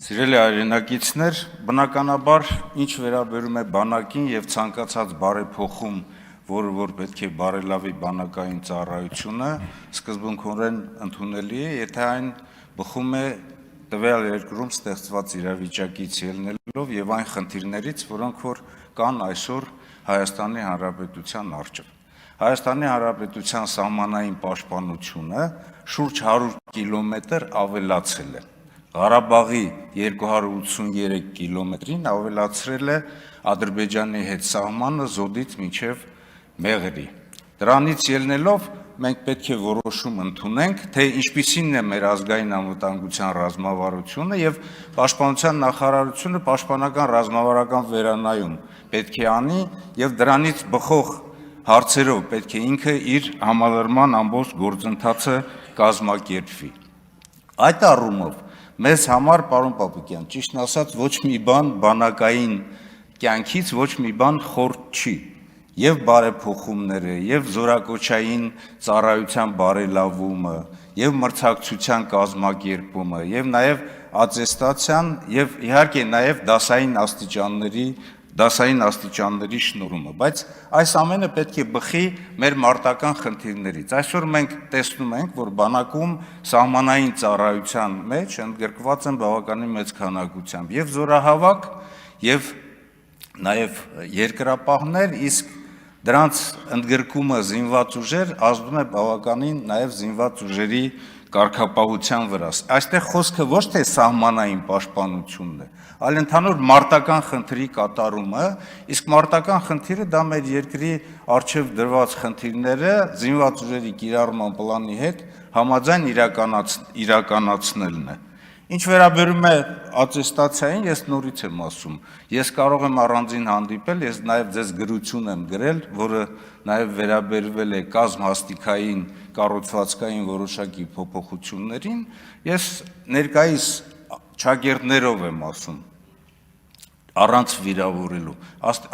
Սիրելի հայրենակիցներ, բնականաբար ինչ վերաբերում է բանակին եւ ցանկացած բարեփոխում, որը որ պետք է բարելավի բանակային ծառայությունը, սկզբունքորեն ընդունելի է, եթե այն բխում է տվյալ երկրում ստեղծված իրավիճակից ելնելով եւ այն խնդիրներից, որոնք որ կան այսօր Հայաստանի Հանրապետության առջեւ։ Հայաստանի Հանրապետության սահմանային պաշտպանությունը շուրջ 100 կիլոմետր ավելացել է։ Ղարաբաղի 283 կիլոմետրին ավելացրել է Ադրբեջանի հետ սահմանը Զոդից մինչև Մեղրի։ Դրանից ելնելով մենք պետք է որոշում ընդունենք, թե ինչպիսին է մեր ազգային անվտանգության ռազմավարությունը եւ Պաշտպանության նախարարությունը պաշտպանական ռազմավարական վերանայում պետք է անի եւ դրանից բխող հարցերով պետք է ինքը իր համալրման ամբողջ գործընթացը կազմակերպվի։ Այդ առումով մեզ համար, պարոն Պապիկյան, ճիշտն ասած, ոչ մի բան բանակային կյանքից ոչ մի բան խորտ չի։ Եվ բարեփոխումները, եւ զորակոչային ծառայության բարելավումը, եւ մրցակցության կազմակերպումը, եւ նաեւ ատեստացիան, եւ իհարկե նաեւ դասային աստիճանների շնորհումը, բայց այս ամենը պետք է բխի մեր մարտական խնդիրներից։ Այսօր մենք տեսնում ենք, որ բանակում սահմանային ծառայության մեջ ընդգրկված են բավականին մեծ քանակությամբ եւ զորահավաք եւ նաեւ երկրապահներ, իսկ դրանց ընդգրկումը զինված ուժեր ազդում է բավականին նաեւ զինված ուժերի կարգապահության վրա։ Այստեղ խոսքը ոչ թե սահմանային պաշտպանությունն է, այլ ընդհանուր մարտական խնդրի կատարումը, իսկ մարտական խնդիրը դա մեր երկրի առջև դրված խնդիրները զինված ուժերի կիրառման պլանի հետ համաձայն իրականացնելն է։ Ինչ վերաբերում է ատեստացիային, ես նորից եմ ասում, ես կարող եմ առանձին հանդիպել, ես նաև ձեզ գրություն եմ գրել, որը նաև վերաբերվել է կազմհաստիկային կառուցվածքային որոշակի փոփոխություններին, ես ներկայիս ճակերտներով եմ ասում, առանց վիրավորելու,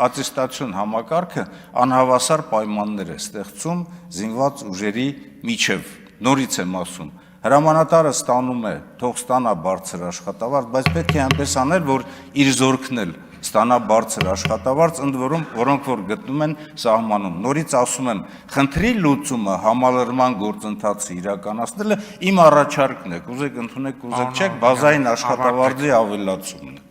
ատեստացիոն համակարգը անհավասար պայմաններ է ստեղծում զինված ուժերի միջև, նորից եմ ասում, հրամանատարը ստանում է, թող ստանա բարձր աշխատավարձ, բայց պետք է այնպես անել, որ իր զորքն էլ ստանա բարձր աշխատավարձ, ընդ որում, որոնք որ գտնում են սահմանում։ Նորից ասում եմ, խնդրի լուծումը համալրման գործընթացը իրականացնելը իմ առաջարկն է, կուզեք ընդունեք, կուզեք չեք, բազային աշխատավարձի ավելացումն է։